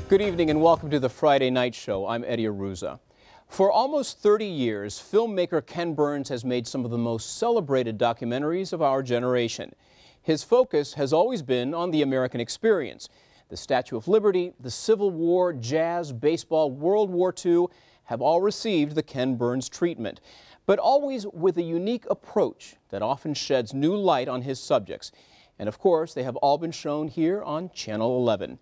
Good evening and welcome to the Friday Night Show. I'm Eddie Arruza. For almost 30 years, filmmaker Ken Burns has made some of the most celebrated documentaries of our generation. His focus has always been on the American experience. The Statue of Liberty, the Civil War, jazz, baseball, World War II have all received the Ken Burns treatment, but always with a unique approach that often sheds new light on his subjects. And of course, they have all been shown here on Channel 11.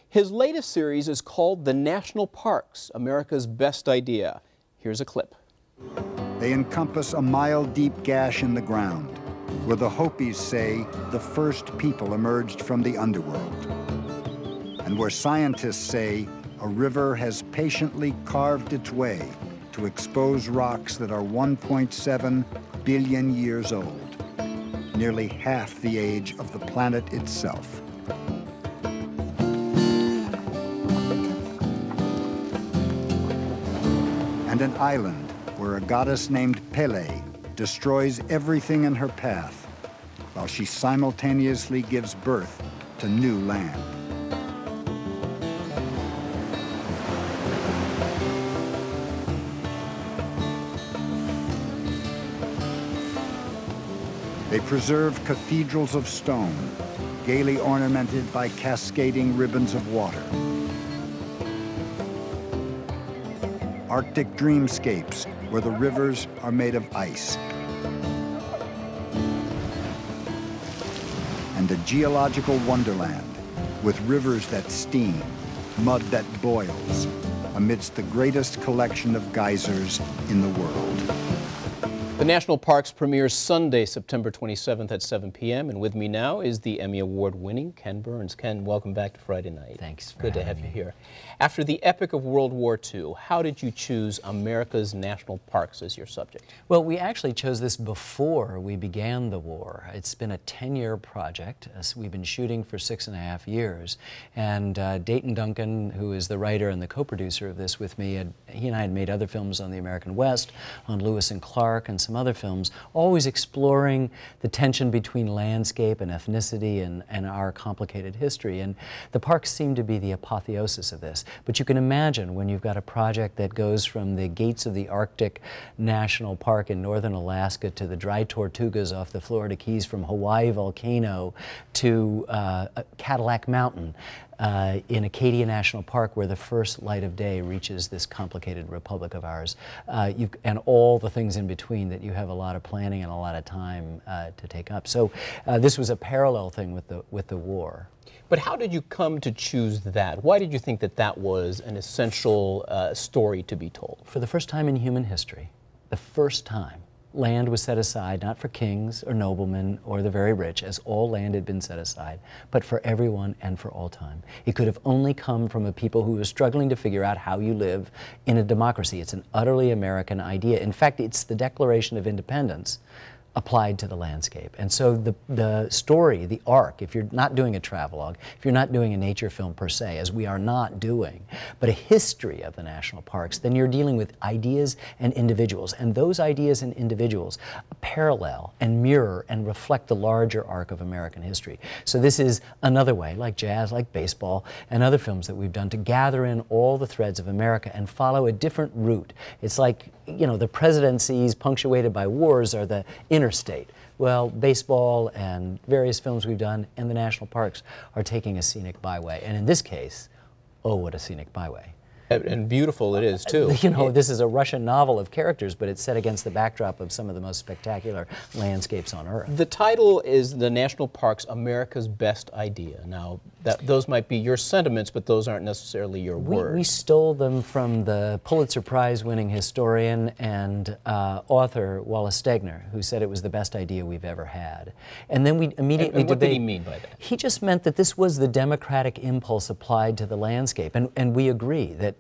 His latest series is called The National Parks, America's Best Idea. Here's a clip. They encompass a mile-deep gash in the ground, where the Hopis say the first people emerged from the underworld, and where scientists say a river has patiently carved its way to expose rocks that are 1.7 billion years old, nearly half the age of the planet itself. And an island where a goddess named Pele destroys everything in her path, while she simultaneously gives birth to new land. They preserve cathedrals of stone, gaily ornamented by cascading ribbons of water. Arctic dreamscapes where the rivers are made of ice. And a geological wonderland with rivers that steam, mud that boils, amidst the greatest collection of geysers in the world. The National Parks premieres Sunday, September 27th at 7 p.m. And with me now is the Emmy Award-winning Ken Burns. Ken, welcome back to Friday Night. Thanks for Good to have you here. After the epic of World War II, how did you choose America's national parks as your subject? Well, we actually chose this before we began the war. It's been a 10-year project. We've been shooting for 6.5 years. And Dayton Duncan, who is the writer and the co-producer of this with me, he and I had made other films on the American West, on Lewis and Clark, and some other films, always exploring the tension between landscape and ethnicity and our complicated history. And the parks seem to be the apotheosis of this. But you can imagine when you've got a project that goes from the gates of the Arctic National Park in northern Alaska to the dry tortugas off the Florida Keys, from Hawaii volcano to Cadillac Mountain, in Acadia National Park, where the first light of day reaches this complicated republic of ours, and all the things in between that you have a lot of planning and a lot of time to take up. So this was a parallel thing with the war. But how did you come to choose that? Why did you think that that was an essential story to be told? For the first time in human history, the first time, land was set aside not for kings or noblemen or the very rich, as all land had been set aside, but for everyone and for all time. It could have only come from a people who were struggling to figure out how you live in a democracy. It's an utterly American idea. In fact, it's the Declaration of Independence applied to the landscape. And so the story, the arc, if you're not doing a travelogue, if you're not doing a nature film per se, as we are not doing, but a history of the national parks, then you're dealing with ideas and individuals. And those ideas and individuals parallel and mirror and reflect the larger arc of American history. So this is another way, like jazz, like baseball, and other films that we've done, to gather in all the threads of America and follow a different route. It's like, you know, the presidencies punctuated by wars are the interstate. Well, baseball and various films we've done and the national parks are taking a scenic byway. And in this case, oh, what a scenic byway. And beautiful it is, too. You know, this is a Russian novel of characters, but it's set against the backdrop of some of the most spectacular landscapes on Earth. The title is The National Parks, America's Best Idea. Now, those might be your sentiments, but those aren't necessarily your words. We stole them from the Pulitzer Prize-winning historian and author Wallace Stegner, who said it was the best idea we've ever had. And then we immediately and what did he mean by that? He just meant that this was the democratic impulse applied to the landscape, and we agree that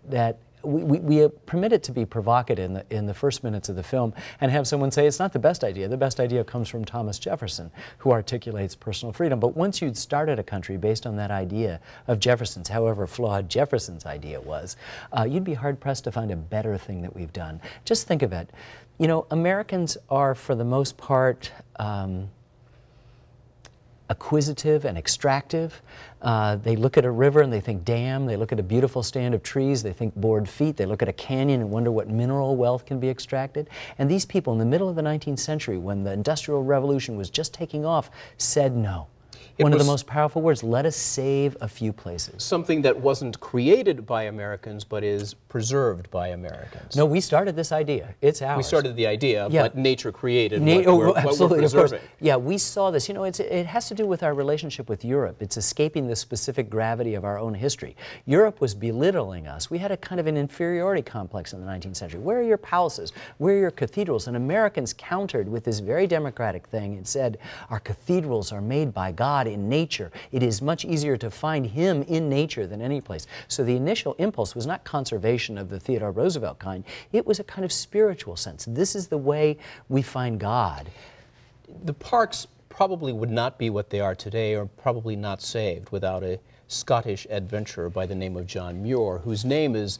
we permit it to be provocative in the first minutes of the film and have someone say it's not the best idea. The best idea comes from Thomas Jefferson, who articulates personal freedom. But once you'd started a country based on that idea of Jefferson's, however flawed Jefferson's idea was, you'd be hard-pressed to find a better thing that we've done. Just think of it. You know, Americans are, for the most part, acquisitive and extractive. They look at a river and they think dam. They look at a beautiful stand of trees, they think bored feet. They look at a canyon and wonder what mineral wealth can be extracted. And these people in the middle of the 19th century, when the Industrial Revolution was just taking off, said no. One of the most powerful words, let us save a few places. Something that wasn't created by Americans, but is preserved by Americans. No, we started this idea. It's ours. We started the idea, Yeah. but nature created absolutely, what we're preserving. Yeah, we saw this. You know, it has to do with our relationship with Europe. It's escaping the specific gravity of our own history. Europe was belittling us. We had a kind of an inferiority complex in the 19th century. Where are your palaces? Where are your cathedrals? And Americans countered with this very democratic thing and said, our cathedrals are made by God in nature. It is much easier to find Him in nature than any place. So the initial impulse was not conservation of the Theodore Roosevelt kind. It was a kind of spiritual sense. This is the way we find God. The parks probably would not be what they are today, or probably not saved, without a Scottish adventurer by the name of John Muir, whose name is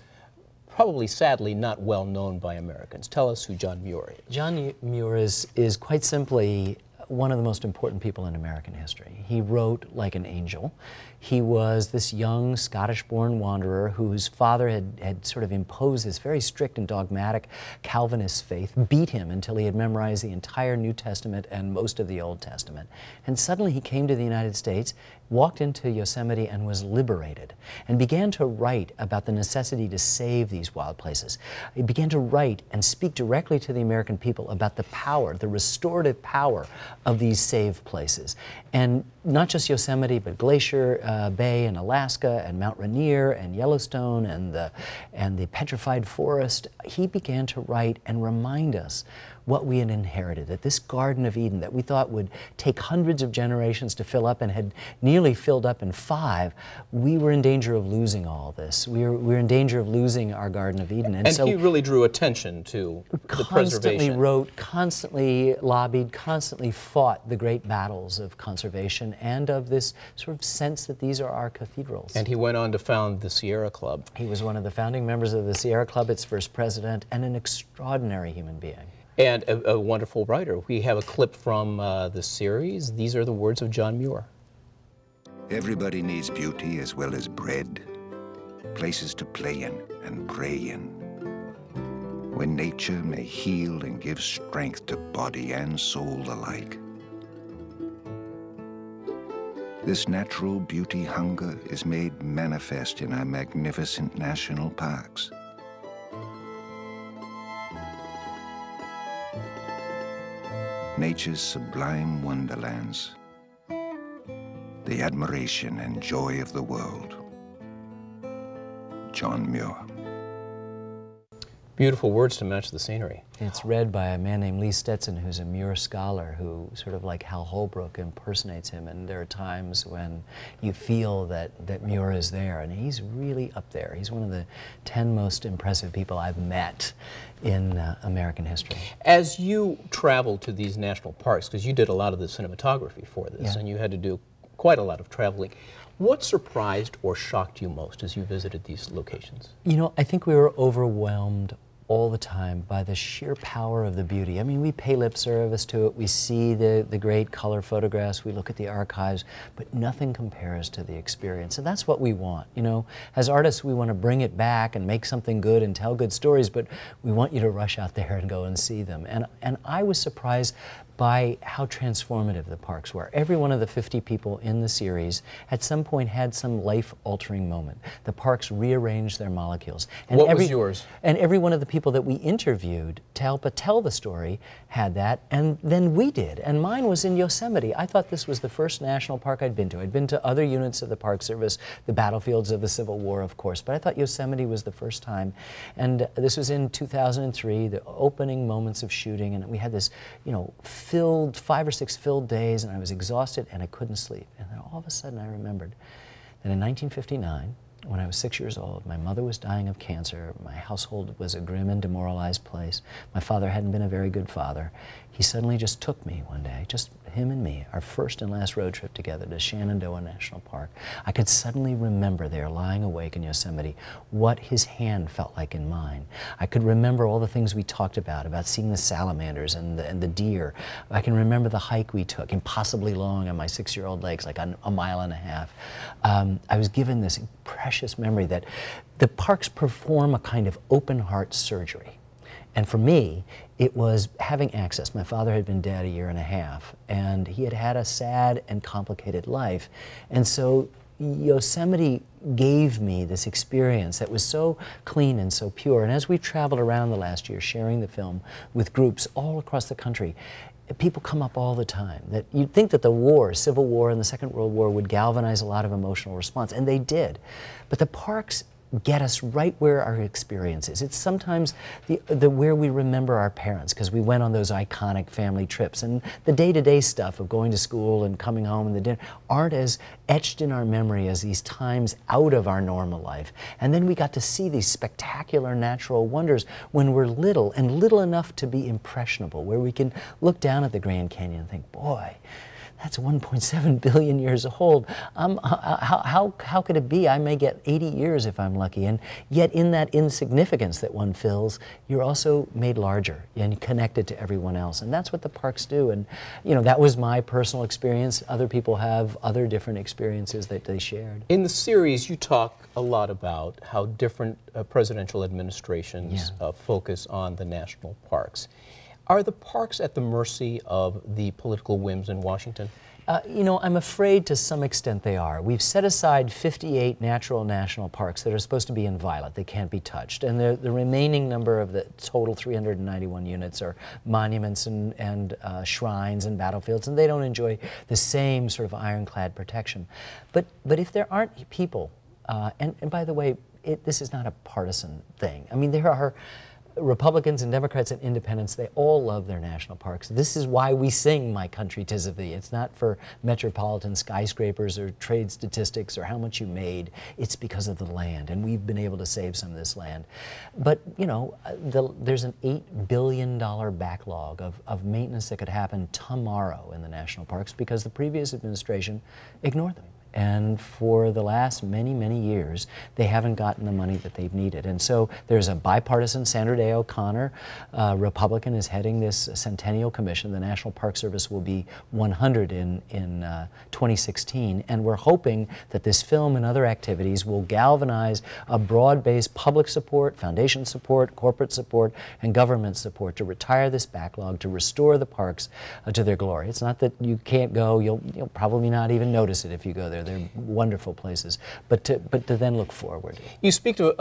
probably, sadly, not well known by Americans. Tell us who John Muir is. John Muir is quite simply one of the most important people in American history. He wrote like an angel. He was this young Scottish-born wanderer whose father had sort of imposed this very strict and dogmatic Calvinist faith, beat him until he had memorized the entire New Testament and most of the Old Testament. And suddenly he came to the United States, walked into Yosemite and was liberated, and began to write about the necessity to save these wild places. He began to write and speak directly to the American people about the power, the restorative power of these saved places. And not just Yosemite, but Glacier Bay in Alaska, and Mount Rainier, and Yellowstone, and the petrified forest. He began to write and remind us what we had inherited, that this Garden of Eden that we thought would take hundreds of generations to fill up and had nearly filled up in 5, we were in danger of losing all this. We were in danger of losing our Garden of Eden. And so he really drew attention to the preservation. Constantly wrote, constantly lobbied, constantly fought the great battles of conservation and of this sort of sense that these are our cathedrals. And he went on to found the Sierra Club. He was one of the founding members of the Sierra Club, its first president, and an extraordinary human being. And a wonderful writer. We have a clip from the series. These are the words of John Muir. Everybody needs beauty as well as bread, places to play in and pray in, where nature may heal and give strength to body and soul alike. This natural beauty hunger is made manifest in our magnificent national parks. Nature's sublime wonderlands, the admiration and joy of the world. John Muir. Beautiful words to match the scenery. It's read by a man named Lee Stetson, who's a Muir scholar who, sort of like Hal Holbrook, impersonates him. And there are times when you feel that Muir is there, and he's really up there. He's one of the 10 most impressive people I've met in American history. As you travel to these national parks, because you did a lot of the cinematography for this, Yeah. and you had to do quite a lot of traveling, what surprised or shocked you most as you visited these locations? You know, I think we were overwhelmed all the time by the sheer power of the beauty. I mean, we pay lip service to it, we see the great color photographs, we look at the archives, but nothing compares to the experience. And that's what we want, you know. As artists, we want to bring it back and make something good and tell good stories, but we want you to rush out there and go and see them. And I was surprised by how transformative the parks were. Every one of the 50 people in the series at some point had some life-altering moment. The parks rearranged their molecules. And what was yours? And every one of the people that we interviewed to help tell the story had that, and then we did. And mine was in Yosemite. I thought this was the first national park I'd been to. I'd been to other units of the Park Service, the battlefields of the Civil War, of course, but I thought Yosemite was the first time. And this was in 2003, the opening moments of shooting, and we had this, you know, 5 or 6 filled days, and I was exhausted and I couldn't sleep. And then all of a sudden I remembered that in 1959, when I was 6 years old. My mother was dying of cancer. My household was a grim and demoralized place. My father hadn't been a very good father. He suddenly just took me one day, just him and me, our first and last road trip together to Shenandoah National Park. I could suddenly remember there, lying awake in Yosemite, what his hand felt like in mine. I could remember all the things we talked about seeing the salamanders and the deer. I can remember the hike we took, impossibly long on my 6-year-old legs, like a mile and a half. I was given this precious memory that the parks perform a kind of open heart surgery. And for me, it was having access. My father had been dead a year and a half, and he had had a sad and complicated life. And so Yosemite gave me this experience that was so clean and so pure. And as we traveled around the last year sharing the film with groups all across the country, people come up all the time that you'd think that the war, Civil War and the Second World War, would galvanize a lot of emotional response, and they did. But the parks get us right where our experience is. It's sometimes the where we remember our parents, because we went on those iconic family trips, and the day-to-day stuff of going to school and coming home and the dinner aren't as etched in our memory as these times out of our normal life. And then we got to see these spectacular natural wonders when we're little, and little enough to be impressionable, where we can look down at the Grand Canyon and think, boy, that's 1.7 billion years old. How could it be? I may get 80 years if I'm lucky. And yet in that insignificance that one feels, you're also made larger and connected to everyone else. And that's what the parks do. And you know, that was my personal experience. Other people have other different experiences that they shared. In the series, you talk a lot about how different presidential administrations focus on the national parks. Are the parks at the mercy of the political whims in Washington? You know, I'm afraid to some extent they are. We've set aside 58 natural national parks that are supposed to be inviolate. They can't be touched. And the remaining number of the total 391 units are monuments and shrines and battlefields, and they don't enjoy the same sort of ironclad protection. But if there aren't people, and by the way, this is not a partisan thing. I mean, there are Republicans and Democrats and independents, they all love their national parks. This is why we sing My Country 'Tis of Thee. It's not for metropolitan skyscrapers or trade statistics or how much you made. It's because of the land, and we've been able to save some of this land. But, you know, there's an $8 billion backlog of maintenance that could happen tomorrow in the national parks because the previous administration ignored them. And for the last many, many years, they haven't gotten the money that they've needed. And so there's a bipartisan, Sandra Day O'Connor, Republican, is heading this Centennial Commission. The National Park Service will be 100 in 2016. And we're hoping that this film and other activities will galvanize a broad-based public support, foundation support, corporate support, and government support to retire this backlog, to restore the parks to their glory. It's not that you can't go, you'll probably not even notice it if you go there. They're wonderful places, but to then look forward. You speak of